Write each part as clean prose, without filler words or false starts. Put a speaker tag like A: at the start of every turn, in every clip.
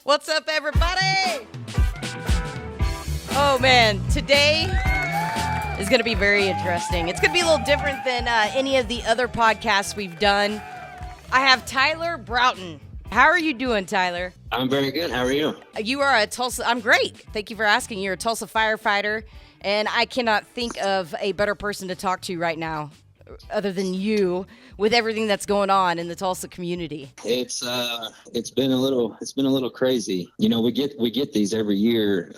A: What's up, everybody? Oh, man, today is going to be very interesting. It's going to be a little different than any of the other podcasts we've done. I have Tyler Broughton. How are you doing, Tyler?
B: I'm very good. How are you?
A: You are a Tulsa. I'm great. Thank you for asking. You're a Tulsa firefighter, and I cannot think of a better person to talk to right now other than you with everything that's going on in the Tulsa community.
B: It's been a little crazy. You know, we get these every year.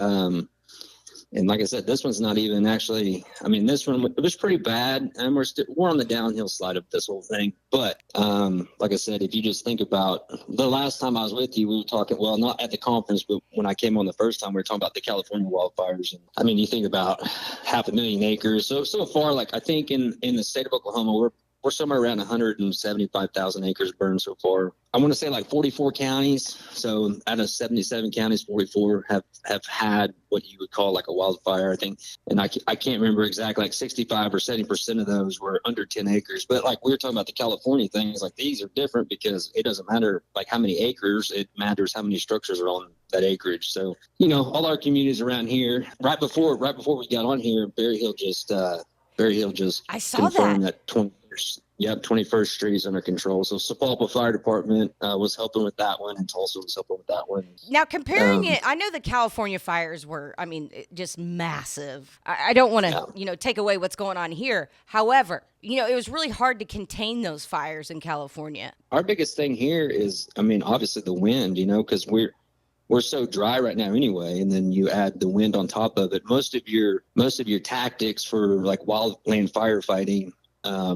B: And like I said, this one's not even actually, I mean, this one, it was pretty bad, and we're on the downhill slide of this whole thing. But like I said, if you just think about the last time I was with you, we were talking, well, not at the conference, but when I came on the first time, we were talking about the California wildfires. And I mean, you think about 500,000 acres. So far, like I think in the state of Oklahoma, we're somewhere around 175,000 acres burned so far. I want to say like 44 counties. So out of 77 counties, 44 have had what you would call like a wildfire, I think. And I can't remember exactly, like 65 or 70% of those were under 10 acres. But like we were talking about the California things, like these are different because it doesn't matter like how many acres, it matters how many structures are on that acreage. So, you know, all our communities around here, right before we got on here, Berry Hill just
A: I saw
B: confirmed that 21st Street is under control. So Sapulpa Fire Department was helping with that one, and Tulsa was helping with that one.
A: Now, comparing it, I know the California fires were, just massive. I don't want to, take away what's going on here. However, it was really hard to contain those fires in California.
B: Our biggest thing here is, I mean, obviously the wind, because we're so dry right now anyway, and then you add the wind on top of it. Most of your tactics for like wildland firefighting,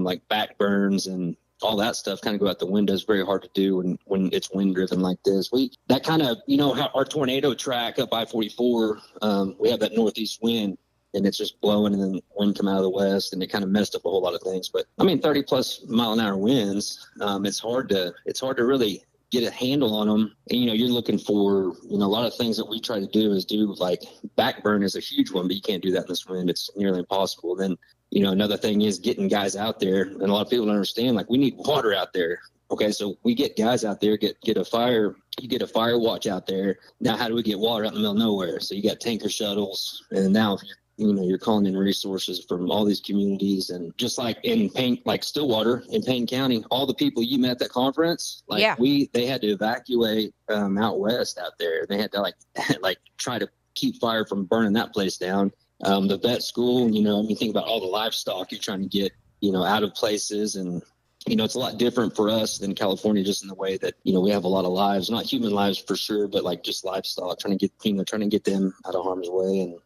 B: like back burns and all that stuff kind of go out the window. It's very hard to do when it's wind driven like this. That kind of, how our tornado track up I-44, we have that northeast wind and it's just blowing and then wind come out of the west, and it kind of messed up a whole lot of things. But I mean, 30 plus mile an hour winds, it's hard to really get a handle on them. And, you're looking for, a lot of things that we try to do is do like backburn is a huge one, but you can't do that in this wind. It's nearly impossible. Then, another thing is getting guys out there. And a lot of people don't understand, like we need water out there. Okay. So we get guys out there, you get a fire watch out there. Now, how do we get water out in the middle of nowhere? So you got tanker shuttles, and now you're calling in resources from all these communities. And just like like Stillwater in Payne County, all the people you met at that conference, they had to evacuate out west out there. They had to like try to keep fire from burning that place down. The vet school, think about all the livestock you're trying to get, out of places. And, it's a lot different for us than California, just in the way that, we have a lot of lives, not human lives for sure, but like just livestock, trying to get them out of harm's way. And,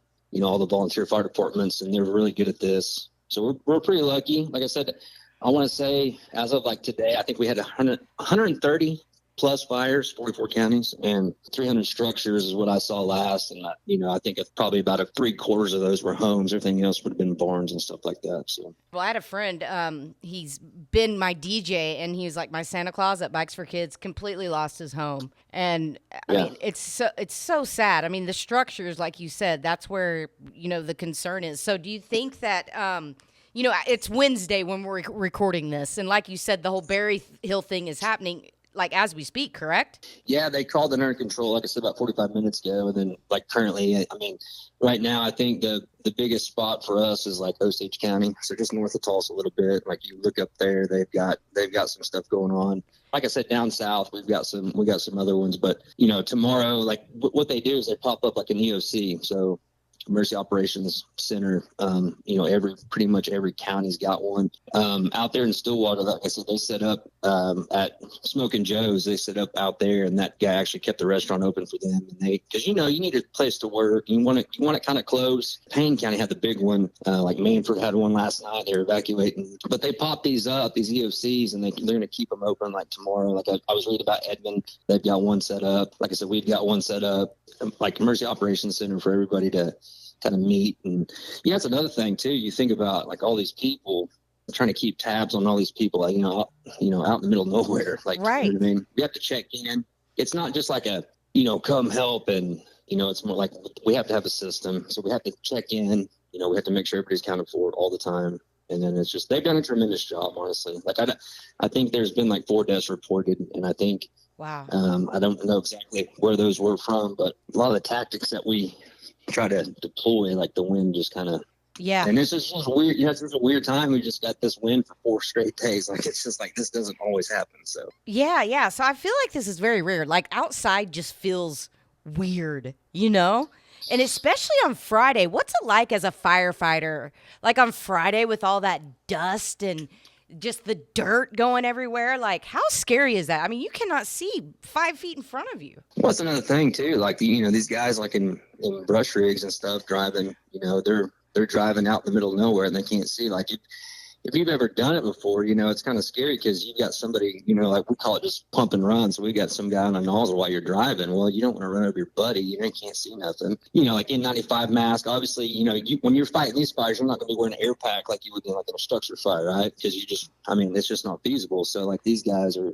B: all the volunteer fire departments, and they're really good at this. So we're pretty lucky. Like I said, I want to say as of like today, I think we had 130 plus fires, 44 counties, and 300 structures is what I saw last. And, I think probably about 3/4 of those were homes. Everything else would have been barns and stuff like that. So.
A: Well, I had a friend, he's been my DJ, and he was like my Santa Claus at Bikes for Kids, completely lost his home. And I mean, it's so sad. I mean, the structures, like you said, that's where, the concern is. So do you think that, it's Wednesday when we're recording this, and like you said, the whole Berry Hill thing is happening like as we speak, correct?
B: Yeah, they called it under control, like I said, about 45 minutes ago. And then like currently, I mean, right now, I think the biggest spot for us is like Osage County. So just north of Tulsa a little bit. Like you look up there, they've got some stuff going on. Like I said, down south, we got some other ones. But, tomorrow, like what they do is they pop up like an EOC. So Emergency Operations Center, pretty much every county's got one. Out there in Stillwater, like I said, they set up at Smokin' Joe's. They set up out there, and that guy actually kept the restaurant open for them. And because you need a place to work, you want it kind of close. Payne County had the big one, like Manford had one last night. They were evacuating, but they popped these up, these EOCs, and they're going to keep them open like tomorrow. Like I was reading about Edmond, they've got one set up. Like I said, we've got one set up, like Emergency Operations Center for everybody to kind of meet. And that's another thing too. You think about like all these people trying to keep tabs on all these people, like, out in the middle of nowhere. Like,
A: right.
B: You know what I mean? We have to check in. It's not just like a, come help. And, it's more like we have to have a system. So we have to check in, we have to make sure everybody's accounted for it all the time. And then they've done a tremendous job, honestly. Like I think there's been like 4 deaths reported. And I think
A: Wow.
B: I don't know exactly where those were from, but a lot of the tactics that we try to deploy, like the wind just kind of,
A: Yeah.
B: and this is just weird. You know, it's just a weird time. We just got this wind for 4 straight days. Like, it's just like, this doesn't always happen. So,
A: Yeah, yeah. So I feel like this is very rare. Like outside just feels weird, you know? And especially on Friday, what's it like as a firefighter? Like on Friday with all that dust and just the dirt going everywhere. Like, how scary is that? I mean, you cannot see 5 feet in front of you.
B: well, that's another thing too. Like, these guys like in brush rigs and stuff driving, they're driving out in the middle of nowhere and they can't see. Like, if you've ever done it before, it's kind of scary because you've got somebody, like we call it just pump and run. So we got some guy on a nozzle while you're driving. Well, you don't want to run over your buddy. You can't see nothing. Like N95 mask. Obviously, when you're fighting these fires, you're not going to be wearing an air pack like you would in like a structure fire, right? Because it's just not feasible. So like these guys are,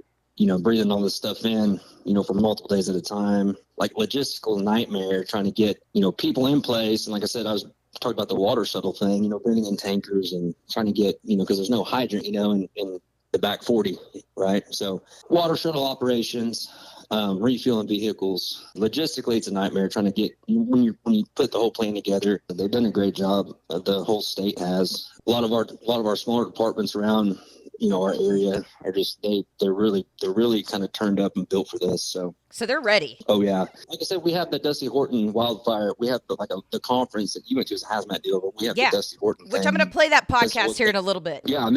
B: breathing all this stuff in, for multiple days at a time, like logistical nightmare trying to get, people in place. And like I said, I was talked about the water shuttle thing, bringing in tankers and trying to get, because there's no hydrant, in the back 40, right? So water shuttle operations, refueling vehicles. Logistically, it's a nightmare trying to get, when you put the whole plan together. They've done a great job. The whole state has. A lot of our smaller departments around, our area are just, they're really kind of turned up and built for this.
A: So they're ready.
B: Oh yeah, like I said, we have the Dusty Horton wildfire. We have the conference that you went to is a hazmat deal, but we have the Dusty Horton
A: which
B: thing.
A: I'm going to play that podcast here in a little bit.
B: Yeah,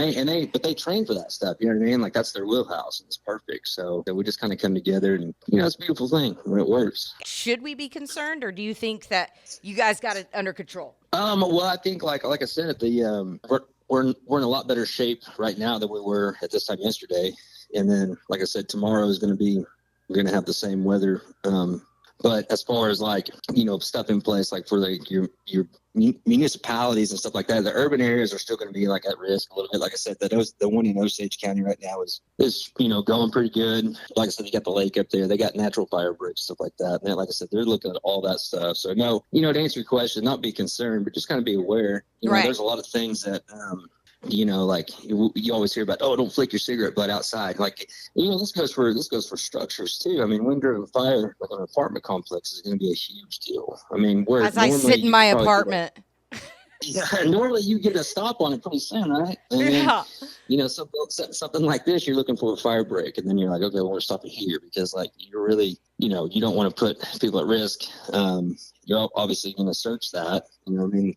B: but they train for that stuff. You know what I mean? Like that's their wheelhouse, and it's perfect. So we just kind of come together, and it's a beautiful thing when it works.
A: Should we be concerned, or do you think that you guys got it under control?
B: Well, I think like I said, we're in a lot better shape right now than we were at this time yesterday, and then like I said, tomorrow is going to be. We're going to have the same weather. But as far as like, stuff in place, like for like your municipalities and stuff like that, the urban areas are still going to be like at risk a little bit. Like I said, the one in Osage County right now is going pretty good. Like I said, you got the lake up there. They got natural fire breaks, stuff like that. And like I said, they're looking at all that stuff. So no, to answer your question, not be concerned, but just kind of be aware.
A: Right.
B: There's a lot of things that, like you always hear about, don't flick your cigarette butt outside. Like, this goes for structures too. I mean, wind-driven fire, like an apartment complex, is going to be a huge deal. I mean,
A: as I sit in my apartment.
B: Yeah, normally you get a stop on it pretty soon, right? And then, something like this, you're looking for a fire break, and then you're like, okay, well, we're stopping here because, like, you're really, you don't want to put people at risk. You're obviously going to search that.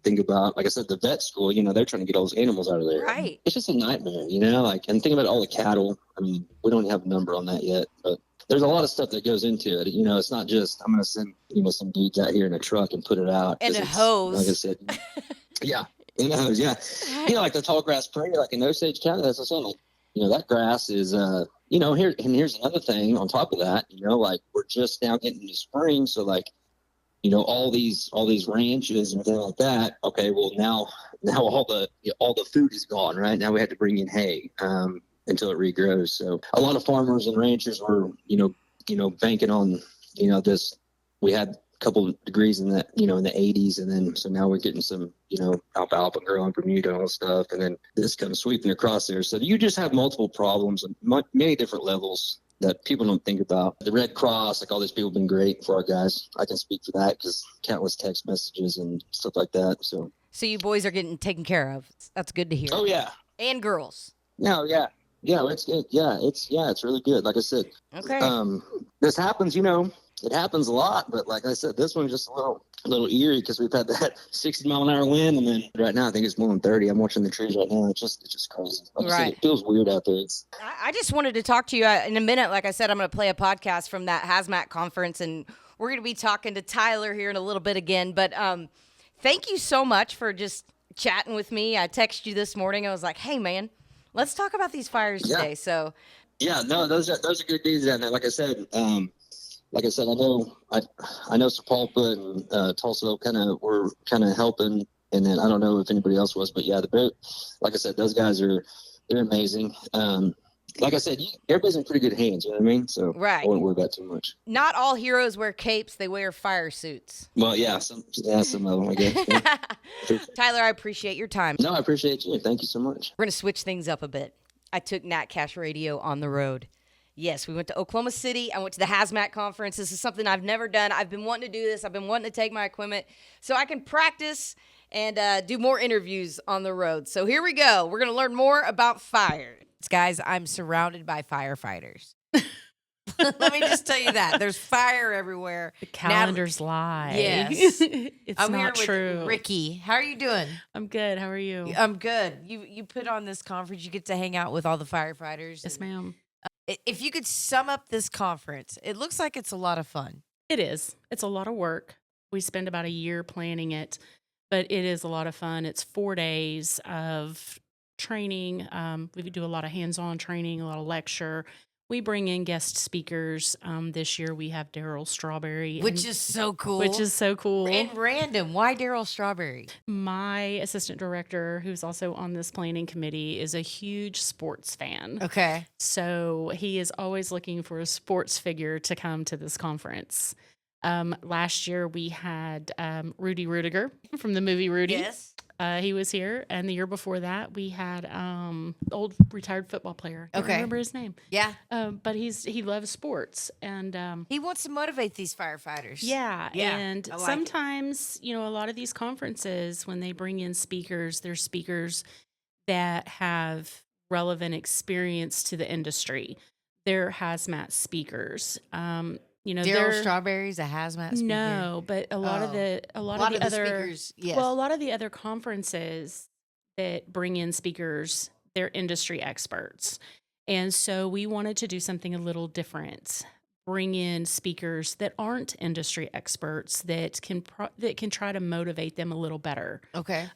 B: Think about, like I said, the vet school. They're trying to get all those animals out of there.
A: Right.
B: It's just a nightmare, and think about all the cattle. I mean, we don't have a number on that yet, but there's a lot of stuff that goes into it. It's not just I'm going to send some dudes out here in a truck and put it out.
A: And a hose.
B: Like I said. Yeah, yeah. Like the tall grass prairie, like in Osage County, that's what I'm saying. That grass is, here's another thing on top of that. Like we're just now getting into spring, so like, all these ranches and things like that. Okay, well now all the food is gone, right? Now we have to bring in hay until it regrows. So a lot of farmers and ranchers were, banking on, this. We had couple of degrees in the in the 80s, and then so now we're getting some alfalfa growing Bermuda and all stuff, and then this comes sweeping across there. So you just have multiple problems and many different levels that people don't think about. The Red Cross, like all these people have been great for our guys. I can speak for that because countless text messages and stuff like that. So
A: you boys are getting taken care of. That's good to hear.
B: Oh yeah.
A: And girls.
B: No, yeah. It's good. It's really good. Like I said,
A: okay.
B: This happens, it happens a lot, but like I said, this one's just a little eerie because we've had that 60-mile-an-hour wind, and then right now I think it's more than 30. I'm watching the trees right now. It's just crazy. Like I said, it feels weird out there.
A: I just wanted to talk to you in a minute. Like I said, I'm going to play a podcast from that Hazmat Conference, and we're going to be talking to Tyler here in a little bit again. But thank you so much for just chatting with me. I texted you this morning. I was like, hey, man, let's talk about these fires today. So
B: yeah, no, those are good deeds down there. Like I said, I know Sapulpa and Tulsa were helping, and then I don't know if anybody else was, but yeah, like I said, those guys they're amazing. Like I said, everybody's in pretty good hands. You know what I mean? So I wouldn't worry about too much.
A: Not all heroes wear capes; they wear fire suits.
B: Well, yeah, some of them, I guess. Yeah.
A: Tyler, I appreciate your time.
B: No, I appreciate you. Thank you so much.
A: We're gonna switch things up a bit. I took Nat Cash Radio on the road. Yes, we went to Oklahoma City. I went to the Hazmat Conference. This is something I've never done. I've been wanting to do this. I've been wanting to take my equipment so I can practice and do more interviews on the road. So here we go. We're going to learn more about fire. Guys, I'm surrounded by firefighters. Let me just tell you that. There's fire everywhere.
C: The calendars lie.
A: Yes.
C: It's
A: I'm
C: not
A: here
C: true.
A: with Ricky. How are you doing?
C: I'm good. How are you?
A: I'm good. You put on this conference. You get to hang out with all the firefighters.
C: Yes, ma'am.
A: If you could sum up this conference, it looks like it's a lot of fun.
C: It is. It's a lot of work. We spend about a year planning it, but it is a lot of fun. It's 4 days of training. We do a lot of hands-on training, a lot of lecture. We bring in guest speakers. This year we have Daryl Strawberry.
A: Which is so cool.
C: Which is so cool.
A: And random. Why Daryl Strawberry?
C: My assistant director, who's also on this planning committee, is a huge sports fan.
A: Okay.
C: So he is always looking for a sports figure to come to this conference. Last year we had Rudy Rudiger from the movie Rudy.
A: Yes.
C: He was here, and the year before that, we had old retired football player. I can't remember his name.
A: Yeah,
C: but he loves sports, and
A: he wants to motivate these firefighters.
C: Yeah, and
A: like
C: sometimes a lot of these conferences, when they bring in speakers, they're speakers that have relevant experience to the industry. They're hazmat speakers.
A: Daryl Strawberry's a hazmat speaker.
C: No, but a lot of the other
A: speakers, yes.
C: Well, a lot of the other conferences that bring in speakers, they're industry experts. And so we wanted to do something a little different. Bring in speakers that aren't industry experts that can try to motivate them a little better.
A: Okay.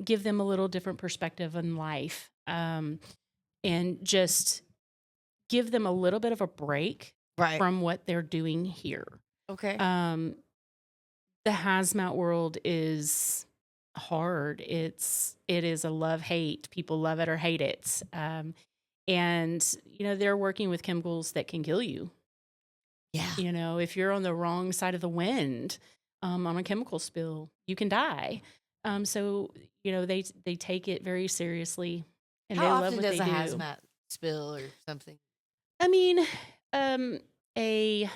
C: Give them a little different perspective on life. And just give them a little bit of a break from what they're doing here.
A: Okay.
C: The hazmat world is hard. It is a love-hate. People love it or hate it. And they're working with chemicals that can kill you. Yeah. If you're on the wrong side of the wind, on a chemical spill, you can die. So they take it very seriously, and
A: How
C: they
A: often
C: love what
A: does
C: they
A: a
C: do.
A: hazmat spill or something?
C: I mean, a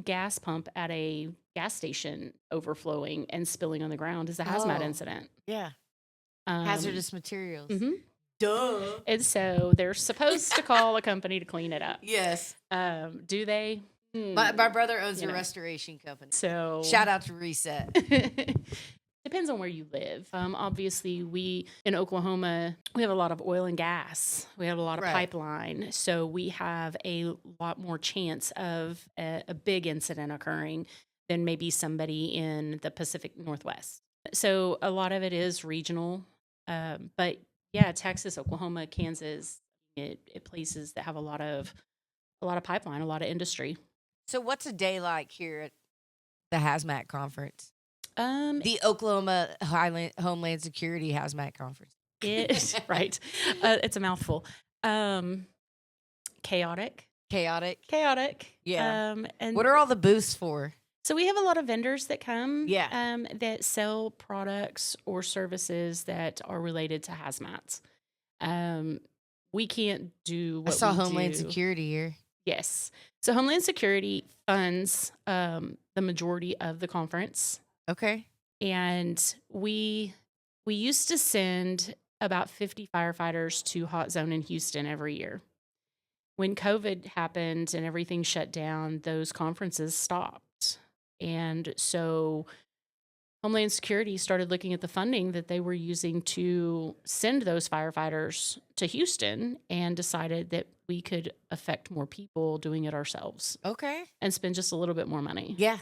C: gas pump at a gas station overflowing and spilling on the ground is a hazmat incident.
A: Yeah. Hazardous materials.
C: Mm-hmm.
A: Duh.
C: And so they're supposed to call a company to clean it up.
A: Yes.
C: Do they?
A: My brother owns a restoration company.
C: So
A: shout out to Reset.
C: Depends on where you live. Obviously, we in Oklahoma, we have a lot of oil and gas. We have a lot of pipeline. So we have a lot more chance of a big incident occurring than maybe somebody in the Pacific Northwest. So a lot of it is regional. But yeah, Texas, Oklahoma, Kansas, places that have a lot of pipeline, a lot of industry.
A: So what's a day like here at the Hazmat Conference? The Oklahoma Homeland Security Hazmat Conference.
C: Right. It's a mouthful. Chaotic.
A: Yeah.
C: And
A: what are all the booths for?
C: So we have a lot of vendors that come.
A: Yeah.
C: That sell products or services that are related to hazmats. We can't do what
A: I saw
C: we
A: Homeland
C: do.
A: Security here.
C: Yes. So Homeland Security funds the majority of the conference.
A: Okay.
C: And we used to send about 50 firefighters to Hot Zone in Houston every year. When COVID happened and everything shut down, those conferences stopped. And so Homeland Security started looking at the funding that they were using to send those firefighters to Houston and decided that we could affect more people doing it ourselves.
A: Okay.
C: And spend just a little bit more money.
A: Yeah.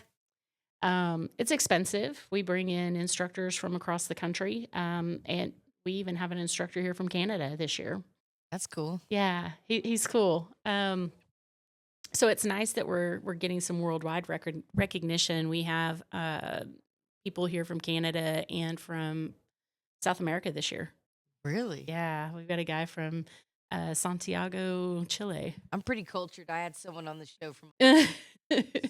C: It's expensive. We bring in instructors from across the country, and we even have an instructor here from Canada this year.
A: That's cool.
C: Yeah, he's cool. So it's nice that we're getting some worldwide recognition. We have people here from Canada and from South America this year.
A: Really?
C: Yeah, we've got a guy from Santiago, Chile.
A: I'm pretty cultured. I had someone on the show from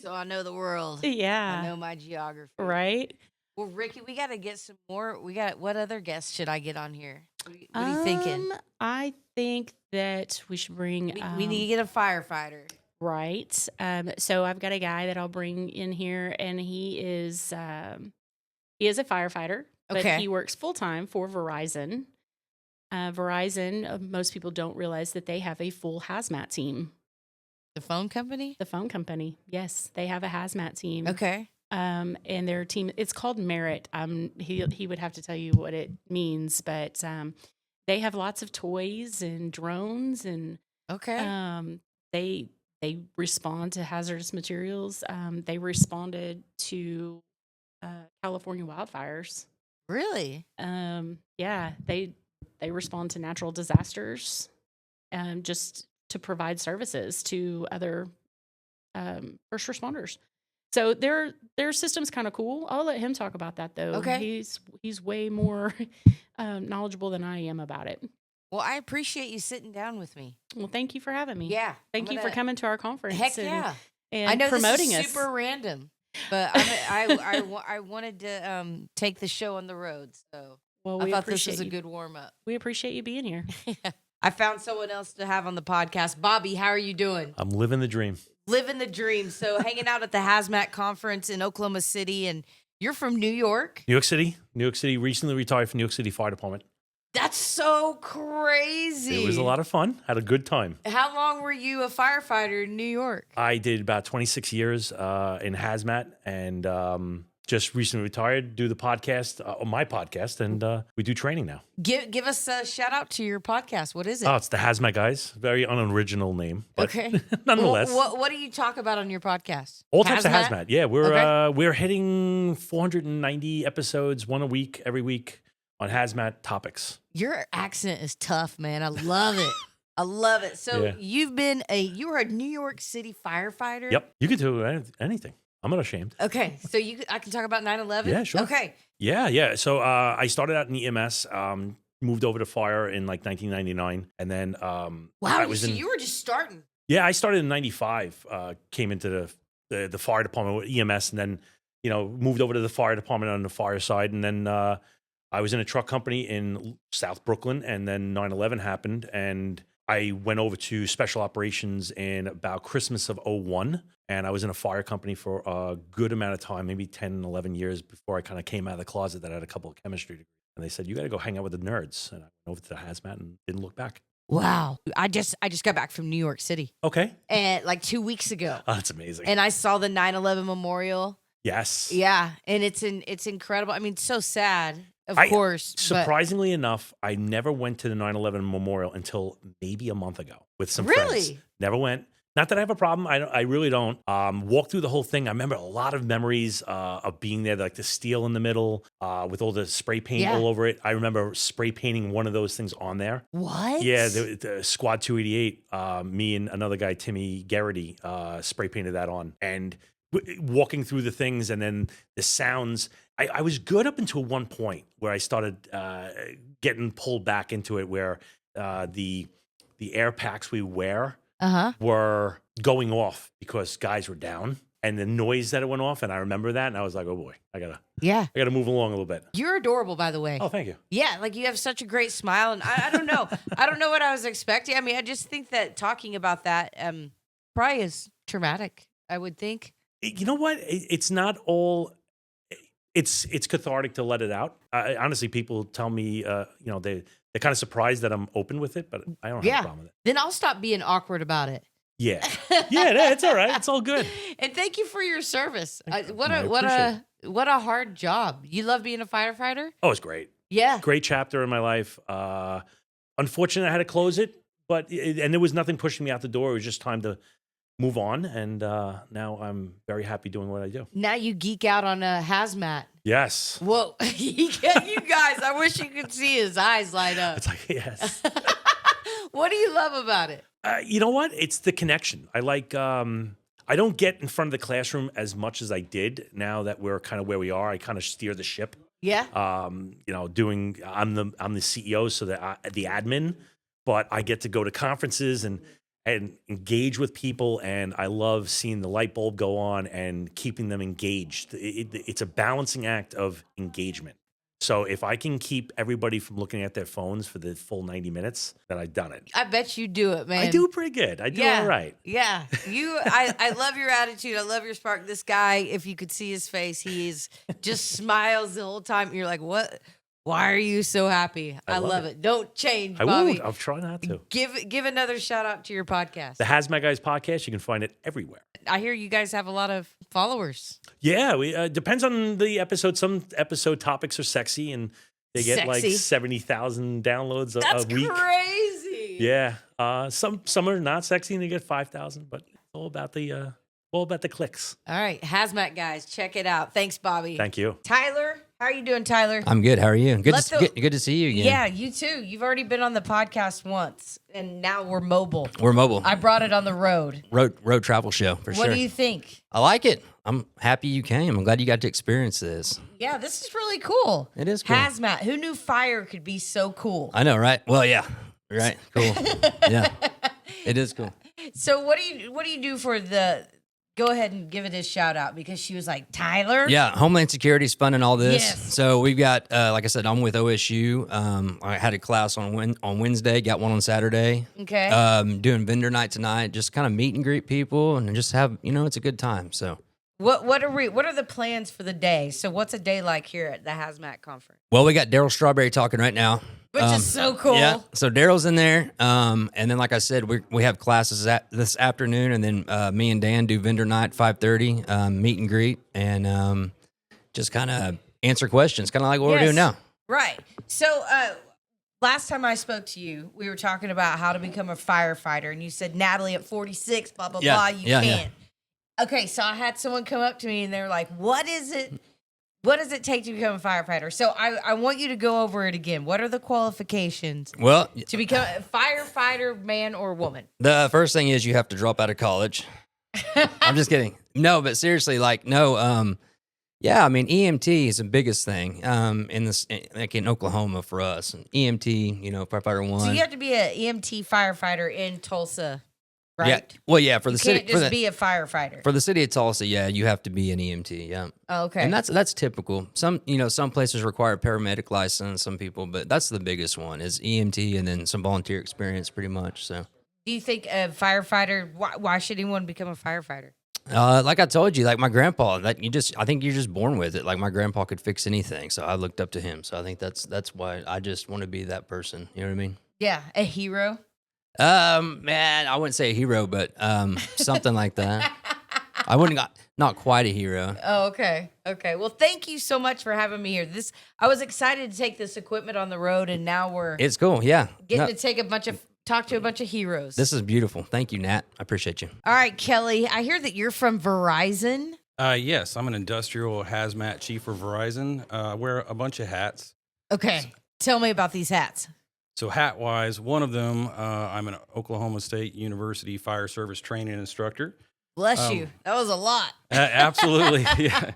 A: so I know the world.
C: Yeah.
A: I know my geography.
C: Right?
A: Well, Ricky, we got to get some more. What other guests should I get on here? What are you thinking?
C: I think that we should bring.
A: We need to get a firefighter.
C: Right. So I've got a guy that I'll bring in here, and he is a firefighter, but he works full time for Verizon. Verizon, most people don't realize that they have a full hazmat team.
A: The phone company?
C: The phone company, yes, they have a hazmat team.
A: Okay.
C: And their team, it's called Merit. He would have to tell you what it means, but they have lots of toys and drones, and they respond to hazardous materials. They responded to California wildfires.
A: Really?
C: Yeah, they respond to natural disasters, just to provide services to other first responders. So their system's kind of cool. I'll let him talk about that though.
A: Okay.
C: He's way more knowledgeable than I am about it.
A: Well, I appreciate you sitting down with me.
C: Well, thank you for having me.
A: Yeah.
C: Thank you for coming to our conference.
A: Heck yeah.
C: And
A: I know
C: promoting
A: this is
C: us.
A: super random, but I wanted to take the show on the road. So I thought this was a good warm up.
C: We appreciate you being here.
A: I found someone else to have on the podcast. Bobby, how are you doing?
D: I'm living the dream.
A: Living the dream. So hanging out at the Hazmat Conference in Oklahoma City, and you're from New York.
D: New York City. New York City, recently retired from New York City Fire Department.
A: That's so crazy.
D: It was a lot of fun. Had a good time.
A: How long were you a firefighter in New York?
D: I did about 26 years in hazmat, and just recently retired. Do the podcast, my podcast, and we do training now.
A: Give us a shout out to your podcast. What is it?
D: Oh, it's the Hazmat Guys. Very unoriginal name, but
A: okay.
D: nonetheless.
A: What do you talk about on your podcast?
D: All types of hazmat. Yeah, we're hitting 490 episodes, one a week, every week on hazmat topics.
A: Your accent is tough, man. I love it. I love it. So you were a New York City firefighter?
D: Yep. You could do anything. I'm not ashamed.
A: Okay. So I can talk about 9/11?
D: Yeah, sure.
A: Okay.
D: Yeah. So I started out in EMS, moved over to fire in like 1999. And then
A: you were just starting.
D: Yeah, I started in 95, came into the fire department with EMS, and then, moved over to the fire department on the fire side. And then I was in a truck company in South Brooklyn, and then 9/11 happened, and I went over to special operations in about Christmas of 01, and I was in a fire company for a good amount of time, maybe 10, 11 years before I kind of came out of the closet that I had a couple of chemistry degrees. And they said, you got to go hang out with the nerds. And I went over to the hazmat and didn't look back.
A: Wow. I just got back from New York City.
D: Okay.
A: And like 2 weeks ago.
D: Oh, that's amazing.
A: And I saw the 9/11 memorial.
D: Yes.
A: Yeah. And it's incredible. I mean, it's so sad. Of course.
D: Surprisingly enough, I never went to the 9/11 memorial until maybe a month ago with some friends. Never went. Not that I have a problem. I really don't. Walked through the whole thing. I remember a lot of memories of being there, like the steel in the middle with all the spray paint all over it. I remember spray painting one of those things on there.
A: What?
D: Yeah, the Squad 288, me and another guy, Timmy Garrity, spray painted that on. And walking through the things and then the sounds. I was good up until one point where I started getting pulled back into it, where the air packs we wear were going off because guys were down, and the noise that it went off. And I remember that, and I was like, oh boy, I gotta move along a little bit.
A: You're adorable, by the way.
D: Oh, thank you.
A: Yeah, like you have such a great smile, and I don't know. I don't know what I was expecting. I mean, I just think that talking about that probably is traumatic, I would think.
D: You know what? It's not all. It's cathartic to let it out. Honestly, people tell me, they're kind of surprised that I'm open with it, but I don't have a problem with it.
A: Then I'll stop being awkward about it.
D: Yeah, it's all right. It's all good.
A: And thank you for your service. What a hard job. You love being a firefighter?
D: Oh, it's great.
A: Yeah,
D: great chapter in my life. Unfortunately, I had to close it, and there was nothing pushing me out the door. It was just time to move on, and now I'm very happy doing what I do.
A: Now you geek out on a hazmat.
D: Yes.
A: Whoa, you guys! I wish you could see his eyes light up.
D: It's like, yes.
A: What do you love about it?
D: You know what? It's the connection. I like. I don't get in front of the classroom as much as I did. Now that we're kind of where we are, I kind of steer the ship.
A: Yeah.
D: I'm the CEO, so the admin, but I get to go to conferences and engage with people, and I love seeing the light bulb go on and keeping them engaged. It's a balancing act of engagement. So if I can keep everybody from looking at their phones for the full 90 minutes, then I've done it.
A: I bet you do it, man.
D: I do pretty good. I do all right.
A: Yeah. I love your attitude. I love your spark. This guy, if you could see his face, he is just smiles the whole time. You're like, what? Why are you so happy? I love it. Don't change,
D: I
A: Bobby.
D: won't. I'll try not to.
A: Give another shout out to your podcast.
D: The Hazmat Guys podcast, you can find it everywhere.
A: I hear you guys have a lot of followers.
D: Yeah, we depends on the episode. Some episode topics are sexy, and they get like 70,000 downloads a week.
A: That's crazy.
D: Yeah, some are not sexy, and they get 5,000. But it's all about the clicks.
A: All right, Hazmat Guys, check it out. Thanks, Bobby.
D: Thank you,
A: Tyler. How are you doing, Tyler?
E: I'm good. How are you? Good to see you again.
A: Yeah, you too. You've already been on the podcast once, and now we're mobile.
E: We're mobile.
A: I brought it on the road.
E: Road travel show for sure.
A: What do you think?
E: I like it. I'm happy you came. I'm glad you got to experience this.
A: Yeah, this is really cool.
E: It is cool.
A: Hazmat. Who knew fire could be so cool?
E: I know, right? Well, yeah. Right. Cool. Yeah. It is cool.
A: So what do you do for the? Go ahead and give it a shout out because she was like, Tyler.
E: Yeah, Homeland Security is funding all this.
A: Yes.
E: So we've got, like I said, I'm with OSU. I had a class on Wednesday, got one on Saturday.
A: Okay.
E: Doing vendor night tonight, just kind of meet and greet people and just have, it's a good time. So
A: what are the plans for the day? So what's a day like here at the Hazmat Conference?
E: well, we got Daryl Strawberry talking right now.
A: Which is so cool.
E: Yeah. So Daryl's in there. And then, like I said, we have classes this afternoon, and then me and Dan do vendor night 5:30, meet and greet, and just kind of answer questions, kind of like what we're doing now.
A: Right. So last time I spoke to you, we were talking about how to become a firefighter, and you said, Natalie, at 46, blah, blah, blah, you can't. Okay, so I had someone come up to me, and they were like, what does it take to become a firefighter? So I want you to go over it again. What are the qualifications
E: Well,
A: to become a firefighter, man or woman?
E: the first thing is you have to drop out of college. I'm just kidding. No, but seriously, yeah, I mean, EMT is the biggest thing in Oklahoma for us. And EMT, firefighter one.
A: So you have to be an EMT firefighter in Tulsa, right?
E: Yeah. Well, yeah, for the city.
A: You can't just be a firefighter.
E: For the city of Tulsa, yeah, you have to be an EMT. Yeah.
A: Oh, okay.
E: And that's typical. Some places require a paramedic license, some people, but that's the biggest one is EMT, and then some volunteer experience, pretty much. So.
A: Do you think a firefighter? Why should anyone become a firefighter?
E: Like I told you, like my grandpa, I think you're just born with it. Like my grandpa could fix anything, so I looked up to him. So I think that's why I just want to be that person. You know what I mean?
A: Yeah, a hero.
E: Man, I wouldn't say a hero, but something like that. I wouldn't not quite a hero.
A: Oh, okay. Okay. Well, thank you so much for having me here. I was excited to take this equipment on the road, and now
E: It's cool. Yeah.
A: getting to talk to a bunch of heroes.
E: This is beautiful. Thank you, Nat. I appreciate you.
A: All right, Kelly. I hear that you're from Verizon.
F: Yes, I'm an industrial hazmat chief for Verizon. I wear a bunch of hats.
A: Okay. Tell me about these hats.
F: So hat-wise, one of them, I'm an Oklahoma State University Fire Service training instructor.
A: Bless you. That was a lot.
F: Absolutely, yeah.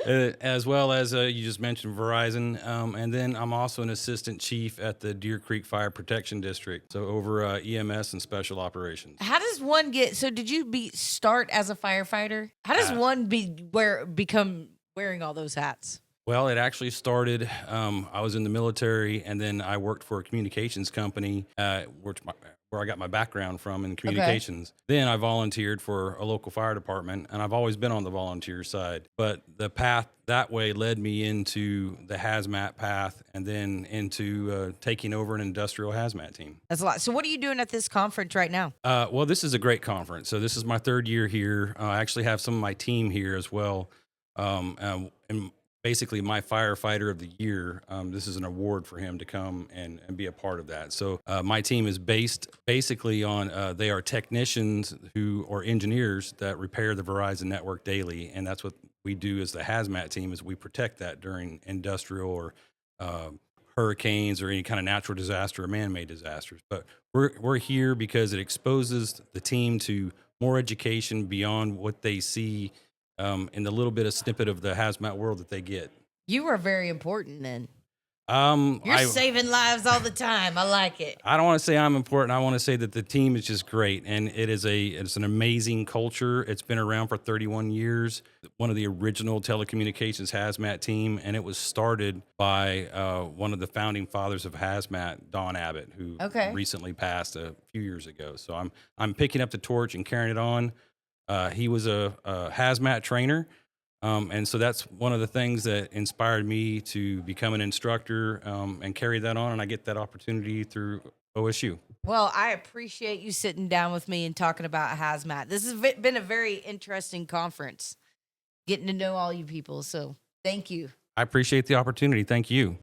F: As well as you just mentioned Verizon, and then I'm also an assistant chief at the Deer Creek Fire Protection District, so over EMS and special operations.
A: How does one get? So did you start as a firefighter? How does one become wearing all those hats?
F: Well, it actually started, I was in the military, and then I worked for a communications company, where I got my background from in communications. Okay. Then I volunteered for a local fire department, and I've always been on the volunteer side. But the path that way led me into the hazmat path, and then into taking over an industrial hazmat team.
A: That's a lot. So what are you doing at this conference right now?
F: Well, this is a great conference. So this is my third year here. I actually have some of my team here as well. And basically my firefighter of the year. This is an award for him to come and be a part of that. So my team is based basically on, they are technicians or engineers that repair the Verizon network daily. And that's what we do as the hazmat team, is we protect that during industrial or hurricanes or any kind of natural disaster or man-made disasters. But we're here because it exposes the team to more education beyond what they see in the little bit of snippet of the hazmat world that they get.
A: You were very important then.
G: You're saving lives all the time. I like it.
F: I don't want to say I'm important. I want to say that the team is just great, and it's an amazing culture. It's been around for 31 years. One of the original telecommunications hazmat team, and it was started by one of the founding fathers of hazmat, Don Abbott, who recently passed a few years ago. So I'm picking up the torch and carrying it on. He was a hazmat trainer. And so that's one of the things that inspired me to become an instructor and carry that on. And I get that opportunity through OSU.
G: Well, I appreciate you sitting down with me and talking about hazmat. This has been a very interesting conference, getting to know all you people. So thank you.
F: I appreciate the opportunity. Thank you.